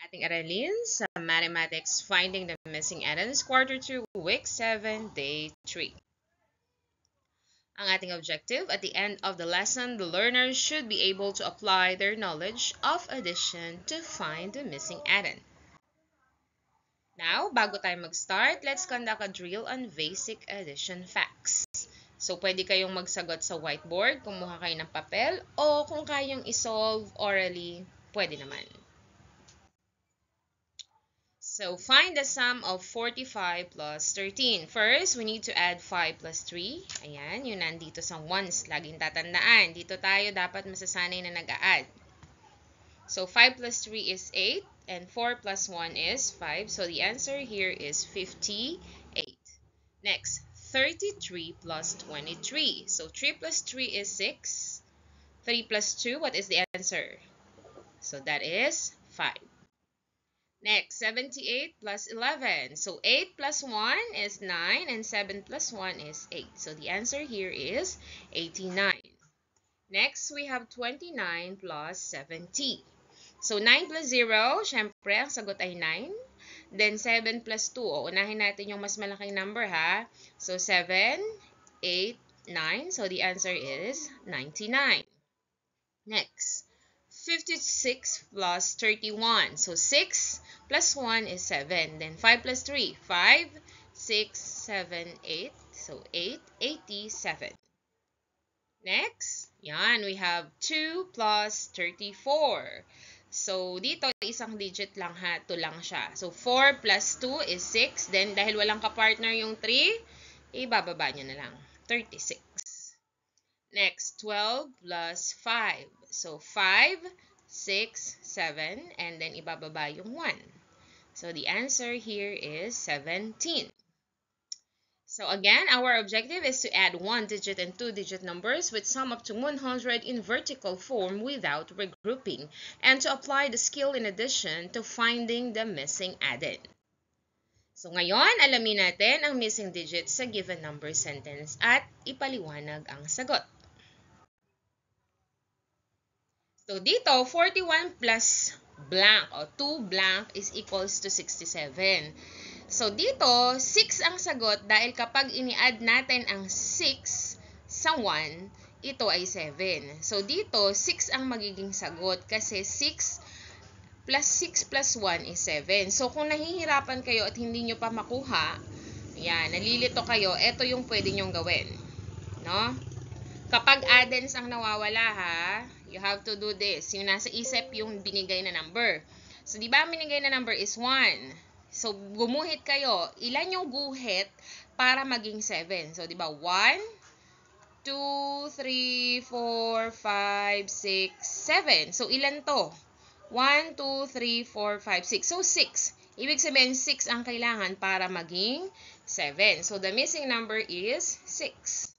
Ating aralin sa Mathematics Finding the Missing Atoms, Quarter 2, Week 7, Day 3. Ang ating objective, at the end of the lesson, the learners should be able to apply their knowledge of addition to find the missing atom. Now, bago tayo mag-start, let's conduct a drill on basic addition facts. So, pwede kayong magsagot sa whiteboard, kumuha kayo ng papel, o kung kayong isolve orally, pwede naman. So, find the sum of 45 plus 13. First, we need to add 5 plus 3. Ayan, yun nandito sa ones. Laging tatandaan. Dito tayo dapat masasanay na nag-a-add. So, 5 plus 3 is 8. And 4 plus 1 is 5. So, the answer here is 58. Next, 33 plus 23. So, 3 plus 3 is 6. 3 plus 2, what is the answer? So, that is 5. Next, 78 plus 11. So, 8 plus 1 is 9 and 7 plus 1 is 8. So, the answer here is 89. Next, we have 29 plus 70. So, 9 plus 0, syempre, ang sagot ay 9. Then, 7 plus 2. O, unahin natin yung mas malaking number, ha? So, 7, 8, 9. So, the answer is 99. Next, 56 plus 31. So, 6 plus 1 is 7. Then 5 plus 3. 5, 6, 7, 8. So 8, 87. Next, yan, we have 2 plus 34. So, dito, isang digit lang ha. 2 lang siya. So, 4 plus 2 is 6. Then, dahil walang kapartner yung 3, ibababa nyo na lang. 36. Next, 12 plus 5. So, 5, 6, 7, and then ibababa yung 1. So, the answer here is 17. So, again, our objective is to add 1-digit and 2-digit numbers with sum up to 100 in vertical form without regrouping, and to apply the skill in addition to finding the missing added. So, ngayon, alamin natin ang missing digits sa given number sentence at ipaliwanag ang sagot. So, dito, 41 plus blank o 2 blank is equals to 67. So, dito, 6 ang sagot dahil kapag ini-add natin ang 6 sa 1, ito ay 7. So, dito, 6 ang magiging sagot kasi 6 plus 1 is 7. So, kung nahihirapan kayo at hindi nyo pa makuha, yan, nalilito kayo, ito yung pwede nyong gawin. No? Kapag addends ang nawawala ha, you have to do this. Yung nasa isip yung binigay na number. So, di ba ang binigay na number is 1? So, gumuhit kayo. Ilan yung guhit para maging 7? So, di ba 1, 2, 3, 4, 5, 6, 7. So, ilan to? 1, 2, 3, 4, 5, 6. So, 6. Ibig sabihin, 6 ang kailangan para maging 7. So, the missing number is 6.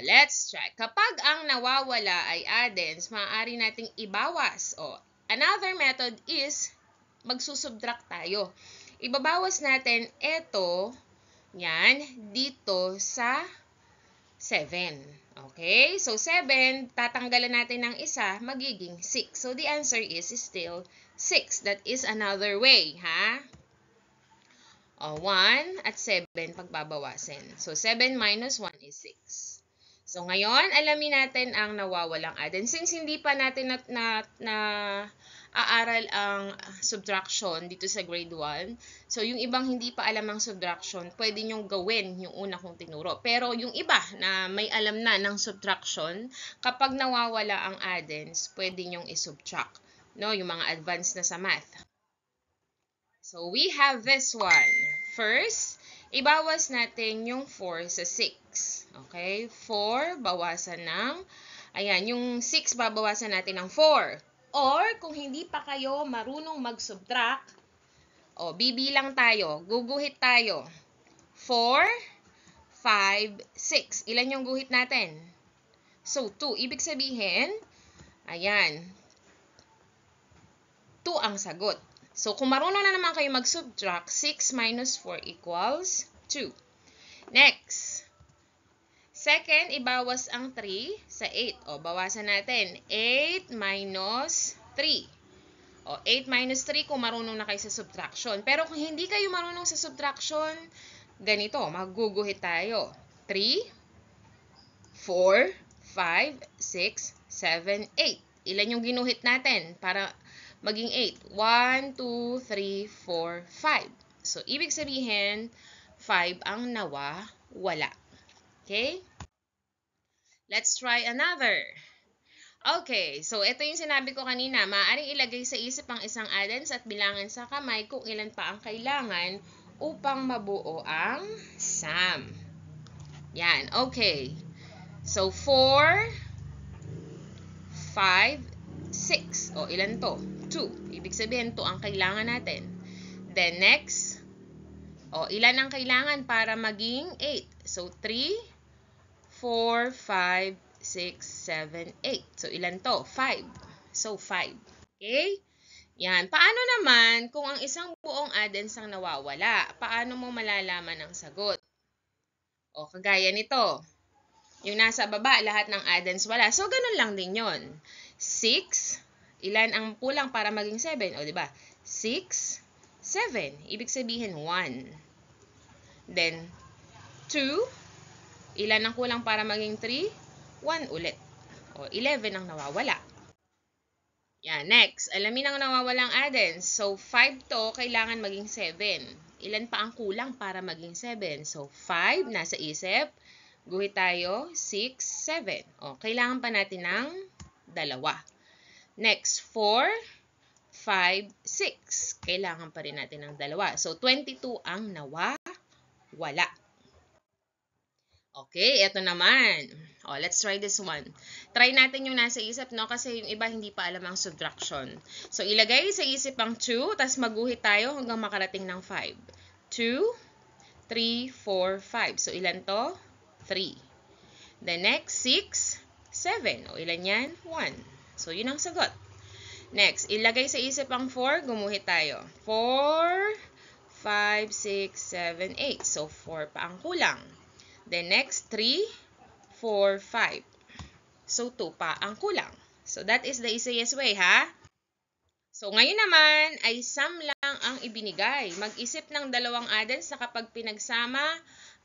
Let's try. Kapag ang nawawala ay addends, maaari nating ibawas. Another method is magsusubtract tayo. Ibabawas natin ito, yan, dito sa 7. Okay? So, 7, tatanggalan natin ng isa, magiging 6. So, the answer is still 6. That is another way, ha? 1 at 7 pagbabawasin. So, 7 minus 1 is 6. So, ngayon, alamin natin ang nawawalang addend. Since hindi pa natin aaral ang subtraction dito sa grade 1, so yung ibang hindi pa alam ang subtraction, pwede nyong gawin yung una kong tinuro. Pero yung iba na may alam na ng subtraction, kapag nawawala ang addends, pwede nyong isubtract. No? Yung mga advanced na sa math. So, we have this one. First, ibawas natin yung 4 sa 6. Okay? 4, bawasan ng, ayan, yung 6 babawasan natin ng 4. Or, kung hindi pa kayo marunong mag-subtract, bibilang tayo, guguhit tayo. 4, 5, 6. Ilan yung guhit natin? So, 2. Ibig sabihin, ayan, 2 ang sagot. So, kung marunong na naman kayo mag-subtract, 6 minus 4 equals 2. Next. Second, ibawas ang 3 sa 8. Bawasan natin. 8 minus 3. O, 8 minus 3 kung marunong na kayo sa subtraction. Pero kung hindi kayo marunong sa subtraction, ganito, magguguhit tayo. 3, 4, 5, 6, 7, 8. Ilan yung ginuhit natin para maging 8? 1, 2, 3, 4, 5. So, ibig sabihin, 5 ang nawawala. Okay? Let's try another. Okay, so ito yung sinabi ko kanina. Maaaring ilagay sa isip ang isang addends at bilangan sa kamay kung ilan pa ang kailangan upang mabuo ang sum. Yan, okay. So, 4, 5, 6. O, ilan to? 2. Ibig sabihin, 2 ang kailangan natin. Then, next, ilan ang kailangan para maging 8? So, 3, 4, 5, 6, 7, 8. So, ilan to? 5. So, 5. Okay? Yan. Paano naman kung ang isang buong addends ang nawawala? Paano mo malalaman ang sagot? O, kagaya nito. Yung nasa baba, lahat ng addends wala. So, ganun lang din yon. 6. Ilan ang kulang para maging 7? O, diba? 6, 7. Ibig sabihin, 1. Then, 2. Ilan ang kulang para maging 3? 1 ulit. O, 11 ang nawawala. Yan, next. Alamin ang nawawalang addends. So, 5 to, kailangan maging 7. Ilan pa ang kulang para maging 7? So, 5, nasa isip. Guhit tayo, 6, 7. O, kailangan pa natin ng 2. Next, 4, 5, 6. Kailangan pa rin natin ng 2. So, 22 ang nawawala. Okay, eto naman. Let's try this one. Try natin yung nasa isip, no? Kasi yung iba hindi pa alam ang subtraction. So, ilagay sa isip ang 2, tapos maguhit tayo hanggang makarating ng 5. 2, 3, 4, 5. So, ilan to? 3. The next, 6, 7. O, ilan yan? 1. So, yun ang sagot. Next, ilagay sa isip ang 4, gumuhit tayo. 4, 5, 6, 7, 8. So, 4 pa ang kulang. The next, 3, 4, 5. So, 2 pa ang kulang. So, that is the easiest way, ha? So, ngayon naman, ay sum lang ang ibinigay. Mag-isip ng dalawang addends na kapag pinagsama,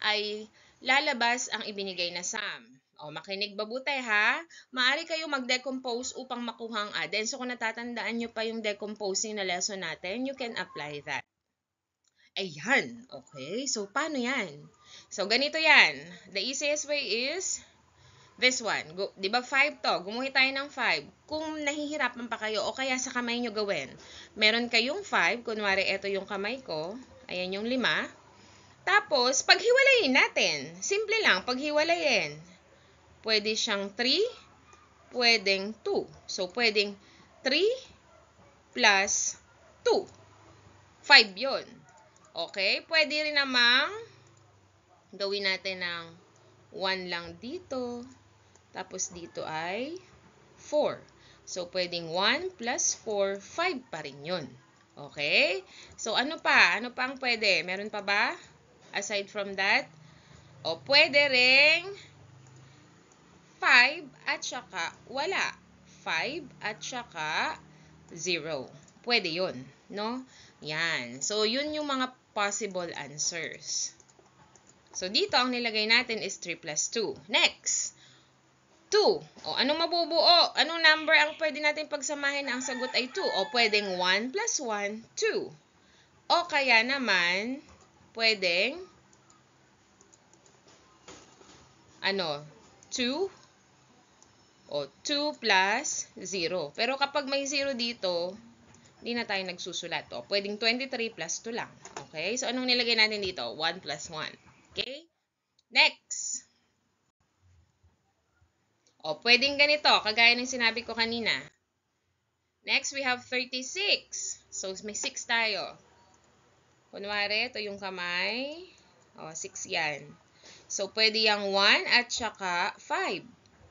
ay lalabas ang ibinigay na sum. Makinig mabuti, ha? Maaari kayong mag-decompose upang makuha ang addends. So, kung natatandaan nyo pa yung decomposing na lesson natin, you can apply that. Ayan. Okay. So, paano yan? So, ganito yan. The easiest way is this one. Diba 5 to? Gumuhit tayo ng 5. Kung nahihirapan pa kayo o kaya sa kamay nyo gawin, meron kayong 5. Kunwari, ito yung kamay ko. Ayan yung 5. Tapos, paghiwalayin natin. Simple lang, paghiwalayin. Pwede siyang 3, pwedeng 2. So, pwedeng 3 plus 2. 5 yun. Okay? Pwede rin namang gawin natin ng 1 lang dito. Tapos dito ay 4. So, pwedeng 1 plus 4, 5 pa rin yun. Okay? So, ano pa? Ano pa ang pwede? Meron pa ba? Aside from that? Pwede ring 5 at saka wala. 5 at saka 0. Pwede yun. No? Yan. So, yun yung mga possible answers. So, dito ang nilagay natin is 3 plus 2. Next, 2. Anong mabubuo? Anong number ang pwede natin pagsamahin na ang sagot ay 2? Pwedeng 1 plus 1, 2. O kaya naman, pwedeng 2 2 plus 0. Pero kapag may 0 dito, hindi na tayo nagsusulat. Pwedeng 23 plus 2 lang. Okay? So, anong nilagay natin dito? 1 plus 1. Okay? Next. Pwedeng ganito. Kagaya ng sinabi ko kanina. Next, we have 36. So, may 6 tayo. Kunwari, ito yung kamay. 6 yan. So, pwede yung 1 at saka 5.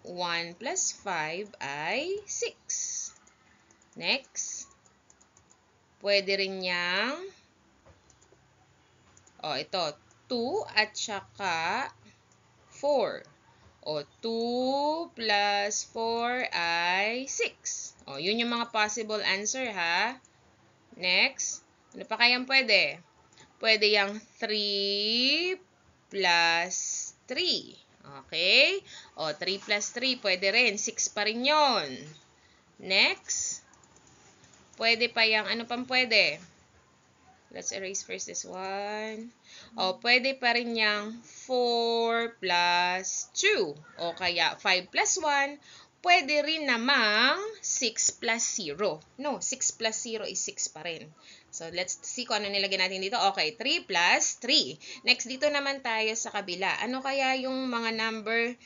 1 plus 5 ay 6. Next. Pwede rin yang ito, 2 at saka 4. 2 plus 4 ay 6. O, yun yung mga possible answer, ha? Next. Ano pa kayang pwede? Pwede yung 3 plus 3. Okay? O, 3 plus 3, pwede rin. 6 pa rin yun. Next. Pwede pa yung, ano pang pwede? Let's erase first this one. O, pwede pa rin yung 4 plus 2. O kaya 5 plus 1. Pwede rin namang 6 plus 0. No, 6 plus 0 is 6 pa rin. So, let's see kung ano nilagay natin dito. Okay, 3 plus 3. Next, dito naman tayo sa kabila. Ano kaya yung mga number?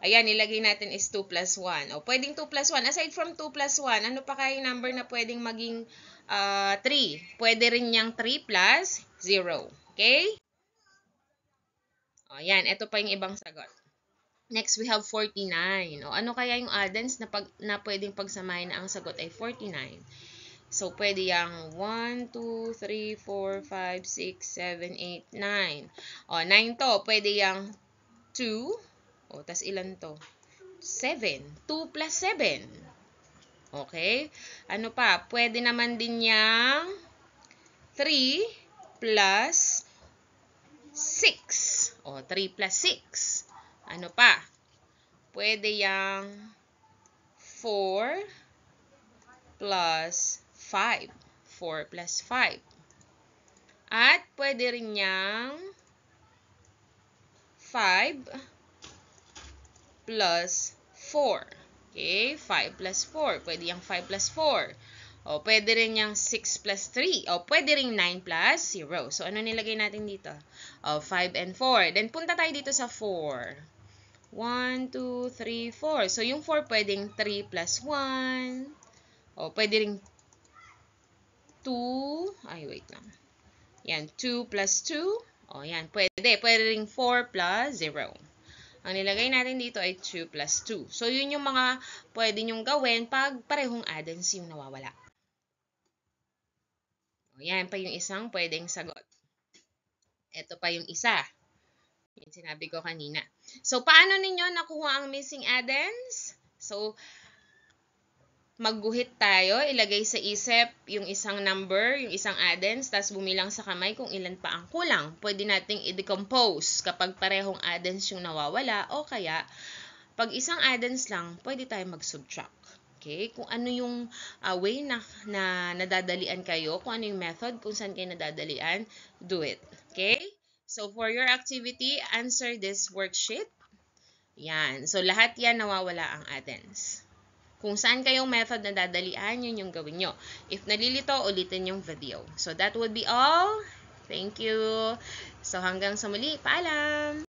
Ayan, nilagay natin is 2 plus 1. O, pwedeng 2 plus 1. Aside from 2 plus 1, ano pa kaya yung number na pwedeng maging 3? Pwede rin yung 3 plus 0. Okay? O, ayan. Ito pa yung ibang sagot. Next, we have 49. O, ano kaya yung addends na pwedeng pagsamahin na ang sagot ay 49? So, pwede yung 1, 2, 3, 4, 5, 6, 7, 8, 9. O, 9 to. Pwede yung 2. O, tas ilan to? 7. 2 plus 7. Okay? Ano pa? Pwede naman din yung 3 plus 6. O, 3 plus 6. Ano pa? Pwede yung 4 plus 5. 4 plus 5. At pwede rin yung 5 plus 4. Okay? 5 plus 4. Pwede yung 5 plus 4. O, pwede rin yung 6 plus 3. O, pwede rin 9 plus 0. So, ano nilagay natin dito? O, 5 and 4. Then, punta tayo dito sa 4. 1, 2, 3, 4. So, yung 4 pwedeng 3 plus 1. O, pwede rin 2. Ay, wait lang. Yan, 2 plus 2. O, yan, pwede. Pwede rin 4 plus 0. Ang nilagay natin dito ay 2 plus 2. So, yun yung mga pwede nyong gawin pag parehong addends yung nawawala. O, yan pa yung isang pwedeng sagot. Ito pa yung isa. Yung sinabi ko kanina. So, paano ninyo nakuha ang missing addends? So, magguhit tayo, ilagay sa isip yung isang number, yung isang addends, tapos bumilang sa kamay kung ilan pa ang kulang. Pwede nating i-decompose kapag parehong addends yung nawawala, o kaya, pag isang addends lang, pwede tayo mag-subtract. Okay? Kung ano yung way na nadadalian kayo, kung ano yung method, kung saan kayo nadadalian, do it. Okay? So, for your activity, answer this worksheet. Yan. So, lahat yan nawawala ang addends. Kung saan kayong method na dadalian, yun yung gawin nyo. If nalilito, ulitin yung video. So, that would be all. Thank you. So, hanggang sa muli. Paalam!